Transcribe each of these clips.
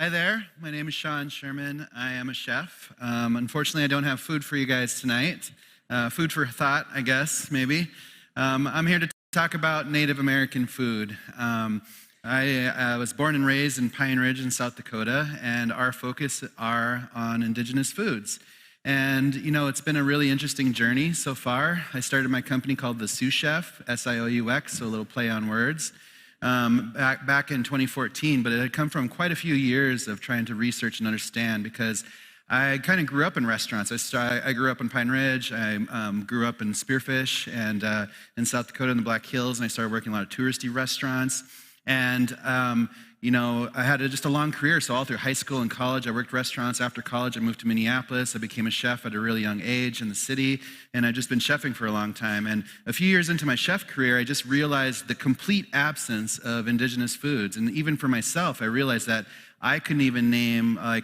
Hi there, my name is Sean Sherman. I am a chef. Unfortunately, I don't have food for you guys tonight. Food for thought, I guess, maybe. I'm here to talk about Native American food. I was born and raised in Pine Ridge in South Dakota, and our focus are on indigenous foods. And, you know, it's been a really interesting journey so far. I started my company called The Sous Chef, S-I-O-U-X, so a little play on words. Back in 2014, but it had come from quite a few years of trying to research and understand because I kind of grew up in restaurants. I grew up in Pine Ridge. I grew up in Spearfish and in South Dakota in the Black Hills, and I started working in a lot of touristy restaurants. And, you know, I had just a long career, so all through high school and college, I worked restaurants. After college, I moved to Minneapolis. I became a chef at a really young age in the city, and I've just been chefing for a long time. And a few years into my chef career, I just realized the complete absence of indigenous foods. And even for myself, I realized that I couldn't even name I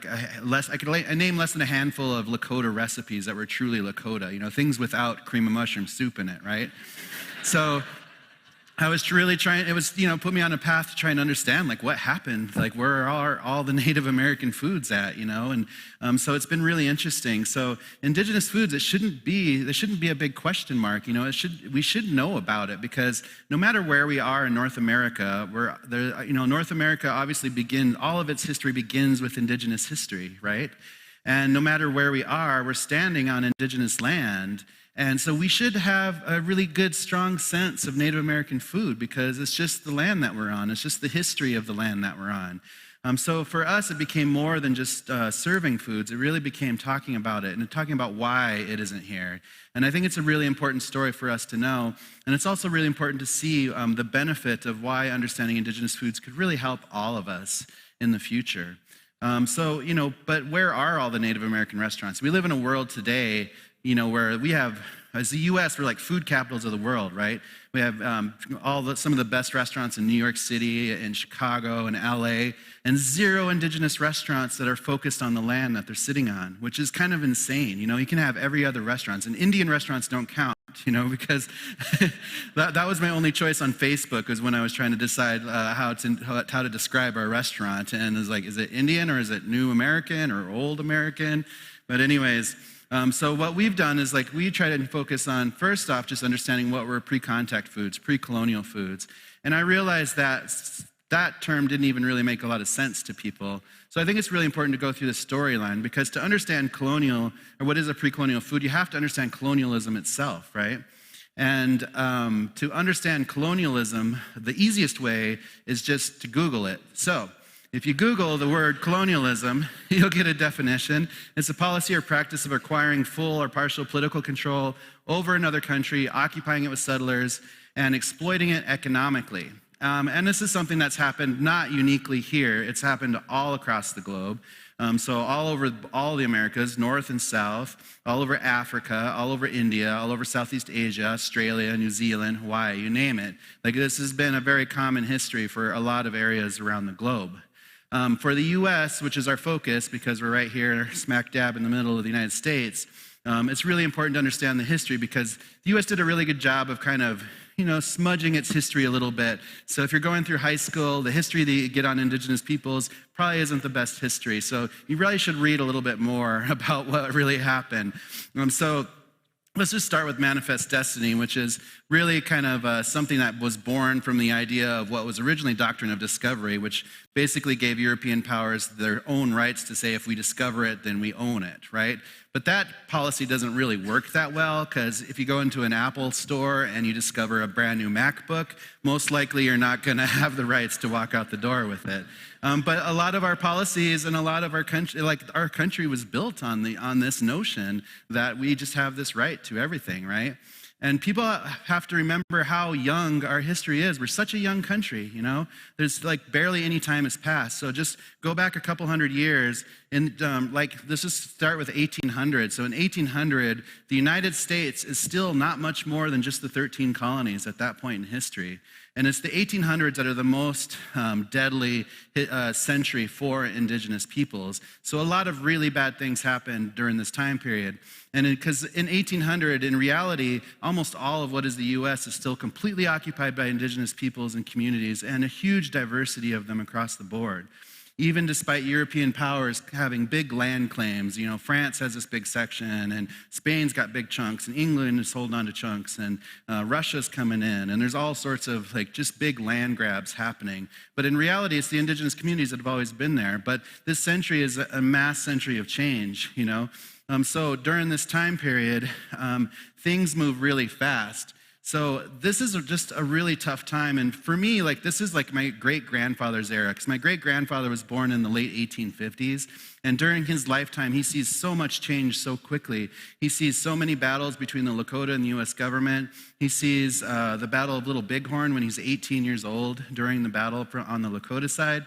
name less than a handful of Lakota recipes that were truly Lakota, you know, things without cream of mushroom soup in it, right? So I was really trying, it was, you know, put me on a path to try and understand, like, what happened? Like, where are all the Native American foods at, you know? And so it's been really interesting. So indigenous foods, there shouldn't be a big question mark, you know? We should know about it because no matter where we are in North America, North America obviously all of its history begins with indigenous history, right? And no matter where we are, we're standing on indigenous land. And so we should have a really good, strong sense of Native American food because it's just the land that we're on. It's just the history of the land that we're on. So for us, it became more than just serving foods. It really became talking about it and talking about why it isn't here. And I think it's a really important story for us to know. And it's also really important to see the benefit of why understanding indigenous foods could really help all of us in the future. But where are all the Native American restaurants? We live in a world today, you know, where we have, as the U.S., we're like food capitals of the world, right? We have some of the best restaurants in New York City, in Chicago, and L.A., and zero indigenous restaurants that are focused on the land that they're sitting on, which is kind of insane. You know, you can have every other restaurant, and Indian restaurants don't count, you know, because that was my only choice on Facebook was when I was trying to decide how to describe our restaurant, and it was like, is it Indian or is it New American or Old American? But anyways, so what we've done is we try to focus on, first off, just understanding what were pre-contact foods, pre-colonial foods. And I realized that term didn't even really make a lot of sense to people. So I think it's really important to go through the storyline because to understand colonial, or what is a pre-colonial food, you have to understand colonialism itself, right? And to understand colonialism, the easiest way is just to Google it. So if you Google the word colonialism, you'll get a definition. It's a policy or practice of acquiring full or partial political control over another country, occupying it with settlers, and exploiting it economically. And this is something that's happened not uniquely here. It's happened all across the globe. So all over all the Americas, North and South, all over Africa, all over India, all over Southeast Asia, Australia, New Zealand, Hawaii, you name it. Like this has been a very common history for a lot of areas around the globe. For the U.S., which is our focus because we're right here smack dab in the middle of the United States, it's really important to understand the history because the U.S. did a really good job of kind of, you know, smudging its history a little bit. So if you're going through high school, the history that you get on indigenous peoples probably isn't the best history. So you really should read a little bit more about what really happened. So let's just start with Manifest Destiny, which is really kind of something that was born from the idea of what was originally Doctrine of Discovery, which basically gave European powers their own rights to say if we discover it, then we own it, right? But that policy doesn't really work that well because if you go into an Apple store and you discover a brand new MacBook, most likely you're not going to have the rights to walk out the door with it. But a lot of our policies and a lot of our country, like our country was built on this notion that we just have this right to everything, right? And people have to remember how young our history is. We're such a young country, you know? There's like barely any time has passed. So just go back a couple hundred years and let's just start with 1800. So in 1800, the United States is still not much more than just the 13 colonies at that point in history. And it's the 1800s that are the most deadly century for indigenous peoples. So a lot of really bad things happened during this time period. And because in 1800, in reality, almost all of what is the U.S. is still completely occupied by indigenous peoples and communities and a huge diversity of them across the board. even despite European powers having big land claims. France has this big section, and Spain's got big chunks, and England is holding on to chunks, and Russia's coming in, and there's all sorts of just big land grabs happening. But in reality, it's the indigenous communities that have always been there. But this century is a mass century of change, So during this time period, things move really fast. So this is just a really tough time. And for me, this is my great-grandfather's era, because my great-grandfather was born in the late 1850s. And during his lifetime, he sees so much change so quickly. He sees so many battles between the Lakota and the U.S. government. He sees the Battle of Little Bighorn when he's 18 years old during the battle on the Lakota side.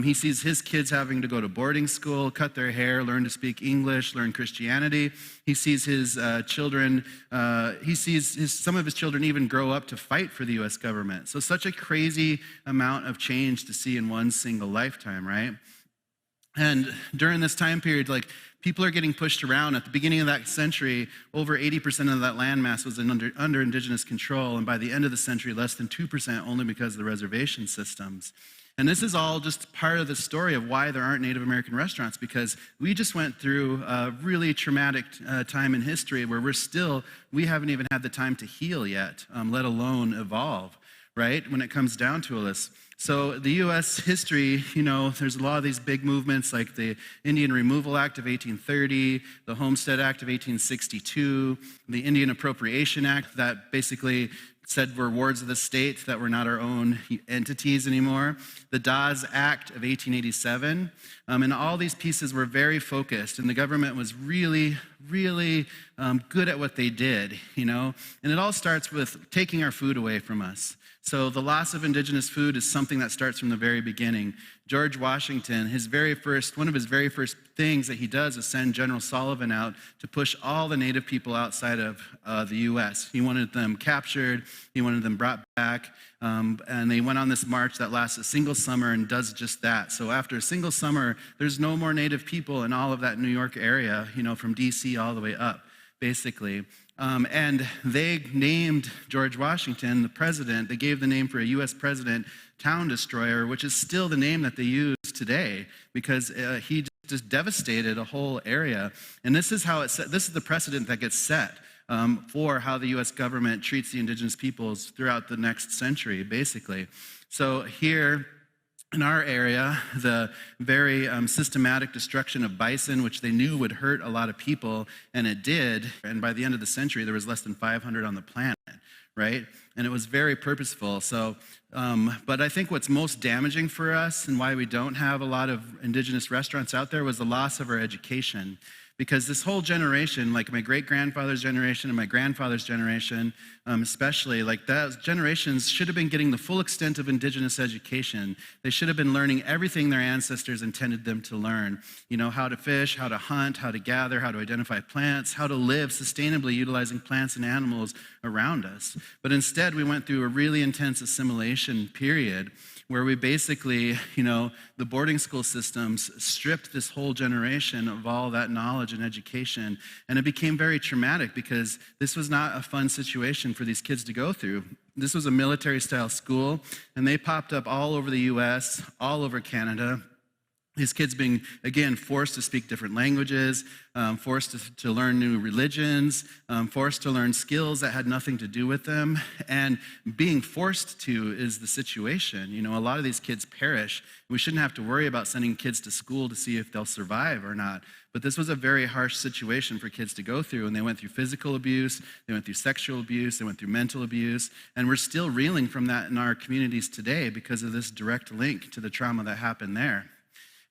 He sees his kids having to go to boarding school, cut their hair, learn to speak English, learn Christianity. He sees his children, some of his children even grow up to fight for the U.S. government. So such a crazy amount of change to see in one single lifetime, right? And during this time period, people are getting pushed around. At the beginning of that century, over 80% of that landmass was under indigenous control, and by the end of the century, less than 2%, only because of the reservation systems. And this is all just part of the story of why there aren't Native American restaurants, because we just went through a really traumatic time in history where we haven't even had the time to heal yet, let alone evolve, right, when it comes down to this. So the U.S. history, there's a lot of these big movements like the Indian Removal Act of 1830, the Homestead Act of 1862, the Indian Appropriation Act that basically said we're wards of the state, that we're not our own entities anymore. The Dawes Act of 1887. And all these pieces were very focused, and the government was really, really good at what they did, And it all starts with taking our food away from us. So the loss of indigenous food is something that starts from the very beginning. George Washington, one of his very first things that he does is send General Sullivan out to push all the Native people outside of the U.S. He wanted them captured, he wanted them brought back, and they went on this march that lasts a single summer and does just that. So after a single summer, there's no more Native people in all of that New York area, from D.C. all the way up, basically. And they named George Washington the president. They gave the name for a U.S. president, Town Destroyer, which is still the name that they use today, because he just devastated a whole area. And this is this is the precedent that gets set for how the U.S. government treats the indigenous peoples throughout the next century, basically. So here in our area, the very systematic destruction of bison, which they knew would hurt a lot of people, and it did. And by the end of the century, there was less than 500 on the planet, right? And it was very purposeful. So, but I think what's most damaging for us and why we don't have a lot of indigenous restaurants out there was the loss of our education. Because this whole generation, like my great-grandfather's generation and my grandfather's generation, especially, those generations should have been getting the full extent of indigenous education. They should have been learning everything their ancestors intended them to learn. How to fish, how to hunt, how to gather, how to identify plants, how to live sustainably utilizing plants and animals around us. But instead, we went through a really intense assimilation period where we basically, the boarding school systems stripped this whole generation of all that knowledge and education. And it became very traumatic because this was not a fun situation for these kids to go through. This was a military-style school, and they popped up all over the U.S., all over Canada. These kids being, again, forced to speak different languages, forced to learn new religions, forced to learn skills that had nothing to do with them. And being forced to is the situation. A lot of these kids perish. We shouldn't have to worry about sending kids to school to see if they'll survive or not. But this was a very harsh situation for kids to go through. And they went through physical abuse, they went through sexual abuse, they went through mental abuse. And we're still reeling from that in our communities today because of this direct link to the trauma that happened there.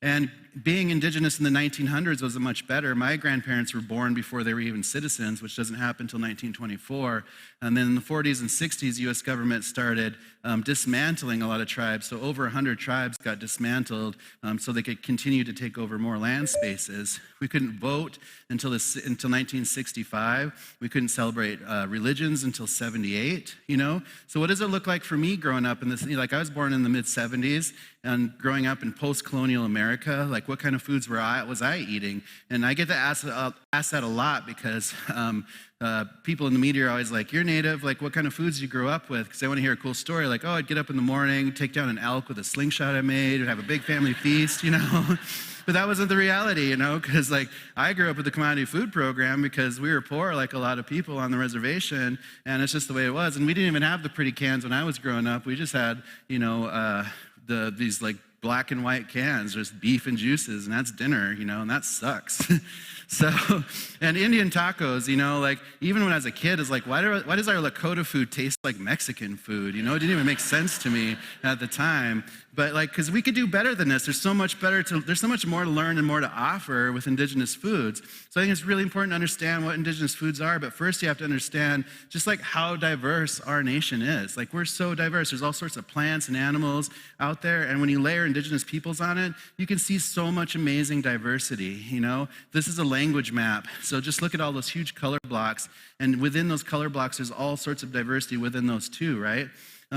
And being indigenous in the 1900s was much better. My grandparents were born before they were even citizens, which doesn't happen until 1924. And then in the 40s and 60s, U.S. government started dismantling a lot of tribes. So over 100 tribes got dismantled so they could continue to take over more land spaces. We couldn't vote until 1965. We couldn't celebrate religions until 78, So what does it look like for me growing up in this? I was born in the mid-70s and growing up in post-colonial America. America? Like, what kind of foods was I eating? And I get to ask that a lot because people in the media are always like, you're Native, like, what kind of foods you grew up with? Because they want to hear a cool story, like, oh, I'd get up in the morning, take down an elk with a slingshot I made, and have a big family feast, you know? But that wasn't the reality, you know, because like I grew up with the commodity food program because we were poor like a lot of people on the reservation, and it's just the way it was. And we didn't even have the pretty cans when I was growing up. We just had, you know, these like black and white cans, just beef and juices, and that's dinner, you know, and that sucks. So, and Indian tacos, you know, like even when I was a kid, it's like, why does our Lakota food taste like Mexican food? You know, it didn't even make sense to me at the time. But like, because we could do better than this. There's so much more to learn and more to offer with indigenous foods. So I think it's really important to understand what indigenous foods are. But first you have to understand just like how diverse our nation is. Like we're so diverse. There's all sorts of plants and animals out there. And when you layer indigenous peoples on it, you can see so much amazing diversity, you know. This is a language map. So just look at all those huge color blocks. And within those color blocks, there's all sorts of diversity within those too, right?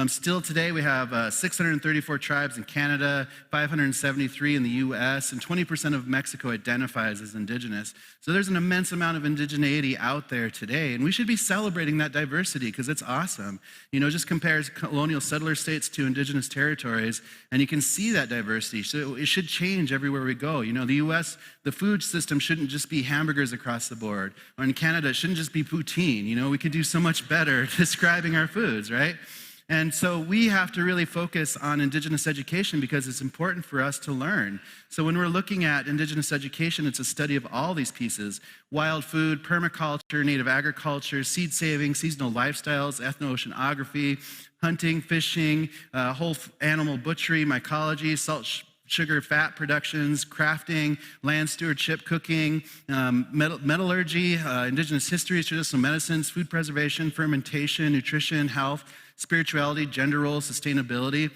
Still today, we have 634 tribes in Canada, 573 in the US, and 20% of Mexico identifies as indigenous. So there's an immense amount of indigeneity out there today, and we should be celebrating that diversity because it's awesome. You know, just compares colonial settler states to indigenous territories, and you can see that diversity. So it should change everywhere we go. You know, the US, the food system shouldn't just be hamburgers across the board, or in Canada, it shouldn't just be poutine. You know, we could do so much better describing our foods, right? And so we have to really focus on indigenous education because it's important for us to learn. So when we're looking at indigenous education, it's a study of all these pieces: wild food, permaculture, native agriculture, seed saving, seasonal lifestyles, ethno-oceanography, hunting, fishing, whole animal butchery, mycology, salt, sugar, fat productions, crafting, land stewardship, cooking, metallurgy, indigenous histories, traditional medicines, food preservation, fermentation, nutrition, health, spirituality, gender roles, sustainability.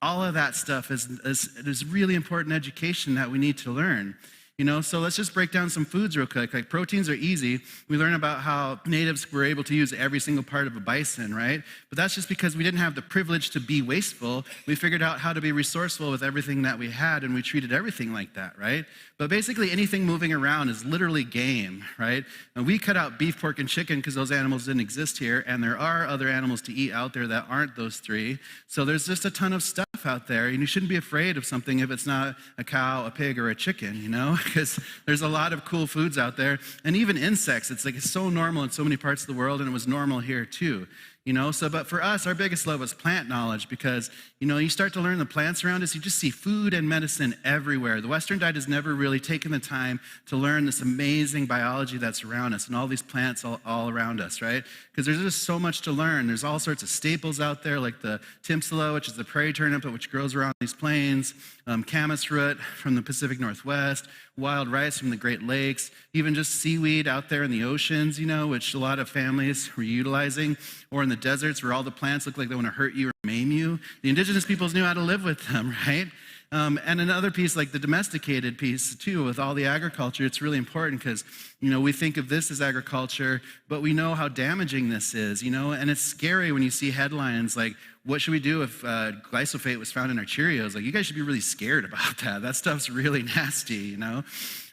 All of that stuff is really important education that we need to learn. You know, so let's just break down some foods real quick. Like proteins are easy. We learn about how natives were able to use every single part of a bison, right? But that's just because we didn't have the privilege to be wasteful. We figured out how to be resourceful with everything that we had, and we treated everything like that, right? But basically anything moving around is literally game, right? And we cut out beef, pork, and chicken because those animals didn't exist here, and there are other animals to eat out there that aren't those three. So there's just a ton of stuff out there, and you shouldn't be afraid of something if it's not a cow, a pig, or a chicken, you know? Because there's a lot of cool foods out there. And even insects, it's so normal in so many parts of the world, and it was normal here too. You know, so, but for us, our biggest love was plant knowledge because, you know, you start to learn the plants around us, you just see food and medicine everywhere. The Western diet has never really taken the time to learn this amazing biology that's around us and all these plants all around us, right? Because there's just so much to learn. There's all sorts of staples out there, like the timsala, which is the prairie turnip, which grows around these plains, camas root from the Pacific Northwest, wild rice from the Great Lakes, even just seaweed out there in the oceans, you know, which a lot of families were utilizing, or in the deserts where all the plants look like they want to hurt you or maim you. The indigenous peoples knew how to live with them, right? And another piece, like the domesticated piece too, with all the agriculture, it's really important because, you know, we think of this as agriculture, but we know how damaging this is, you know, and it's scary when you see headlines like, what should we do if glyphosate was found in our Cheerios? Like, you guys should be really scared about that. That stuff's really nasty, you know?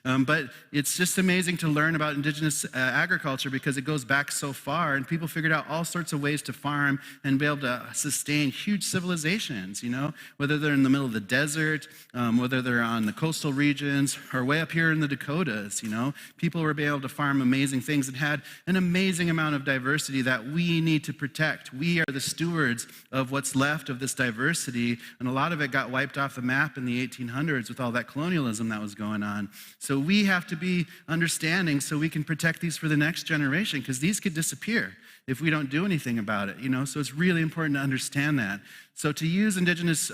But it's just amazing to learn about indigenous agriculture because it goes back so far, and people figured out all sorts of ways to farm and be able to sustain huge civilizations, you know, whether they're in the middle of the desert, whether they're on the coastal regions, or way up here in the Dakotas, you know. People were able to farm amazing things and had an amazing amount of diversity that we need to protect. We are the stewards of what's left of this diversity, and a lot of it got wiped off the map in the 1800s with all that colonialism that was going on. So we have to be understanding so we can protect these for the next generation, because these could disappear if we don't do anything about it, you know? So it's really important to understand that. So to use indigenous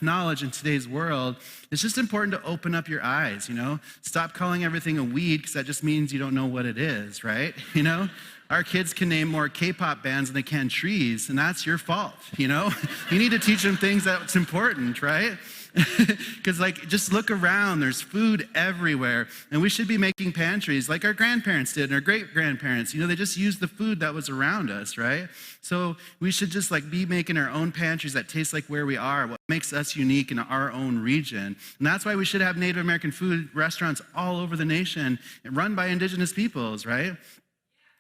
knowledge in today's world, it's just important to open up your eyes, you know? Stop calling everything a weed, because that just means you don't know what it is, right? You know? Our kids can name more K-pop bands than they can trees, and that's your fault, you know? You need to teach them things that's important, right? Because just look around, there's food everywhere. And we should be making pantries like our grandparents did and our great-grandparents. They just used the food that was around us, right? So we should just be making our own pantries that taste like where we are, what makes us unique in our own region. And that's why we should have Native American food restaurants all over the nation run by indigenous peoples, right?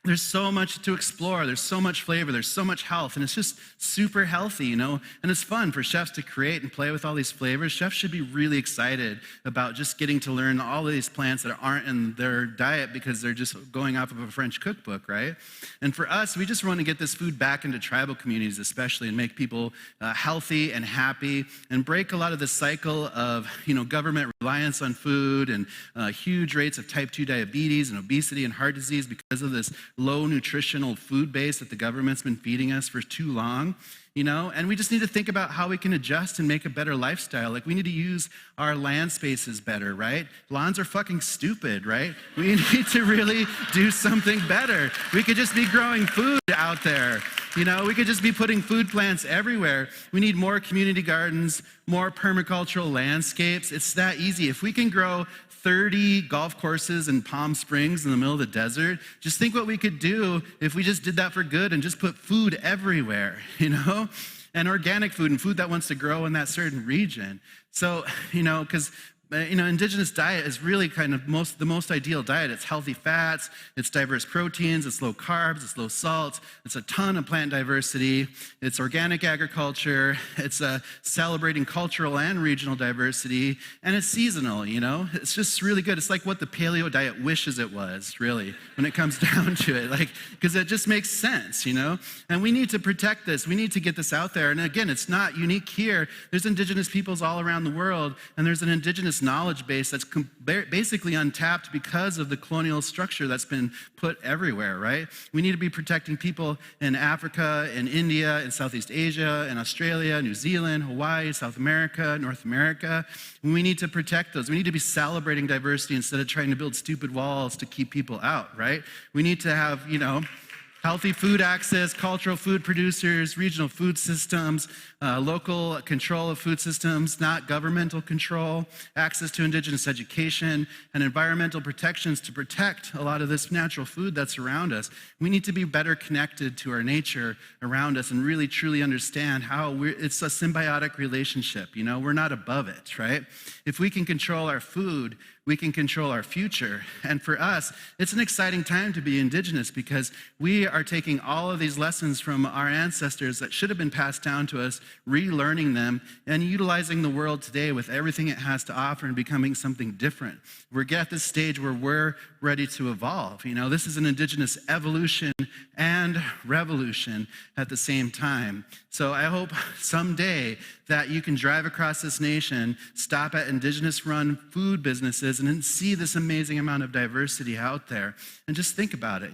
There's so much to explore, there's so much flavor, there's so much health, and it's just super healthy, and it's fun for chefs to create and play with all these flavors. Chefs should be really excited about just getting to learn all of these plants that aren't in their diet because they're just going off of a French cookbook, right? And for us, we just want to get this food back into tribal communities especially and make people healthy and happy and break a lot of the cycle of, government reliance on food and huge rates of type 2 diabetes and obesity and heart disease because of this low nutritional food base that the government's been feeding us for too long, and we just need to think about how we can adjust and make a better lifestyle. We need to use our land spaces better, right? Lawns are fucking stupid, right? We need to really do something better. We could just be growing food out there. We could just be putting food plants everywhere. We need more community gardens, more permacultural landscapes. It's that easy. If we can grow 30 golf courses in Palm Springs in the middle of the desert, just think what we could do if we just did that for good and just put food everywhere, and organic food and food that wants to grow in that certain region. So, because indigenous diet is really kind of the most ideal diet. It's healthy fats, it's diverse proteins, it's low carbs, it's low salt, it's a ton of plant diversity, it's organic agriculture, it's celebrating cultural and regional diversity, and it's seasonal, It's just really good. It's like what the paleo diet wishes it was, really, when it comes down to it, because it just makes sense, And we need to protect this. We need to get this out there. And again, it's not unique here. There's indigenous peoples all around the world, and there's an indigenous knowledge base that's basically untapped because of the colonial structure that's been put everywhere, right? We need to be protecting people in Africa, in India, in Southeast Asia, in Australia, New Zealand, Hawaii, South America, North America. We need to protect those. We need to be celebrating diversity instead of trying to build stupid walls to keep people out, right? We need to have, healthy food access, cultural food producers, regional food systems, local control of food systems, not governmental control, access to indigenous education, and environmental protections to protect a lot of this natural food that's around us. We need to be better connected to our nature around us and really truly understand how it's a symbiotic relationship. We're not above it, right? If we can control our food, we can control our future. And for us, it's an exciting time to be indigenous because we are taking all of these lessons from our ancestors that should have been passed down to us, relearning them, and utilizing the world today with everything it has to offer and becoming something different. We're at this stage where we're ready to evolve. This is an indigenous evolution and revolution at the same time. So I hope someday that you can drive across this nation, stop at indigenous-run food businesses, and then see this amazing amount of diversity out there. And just think about it,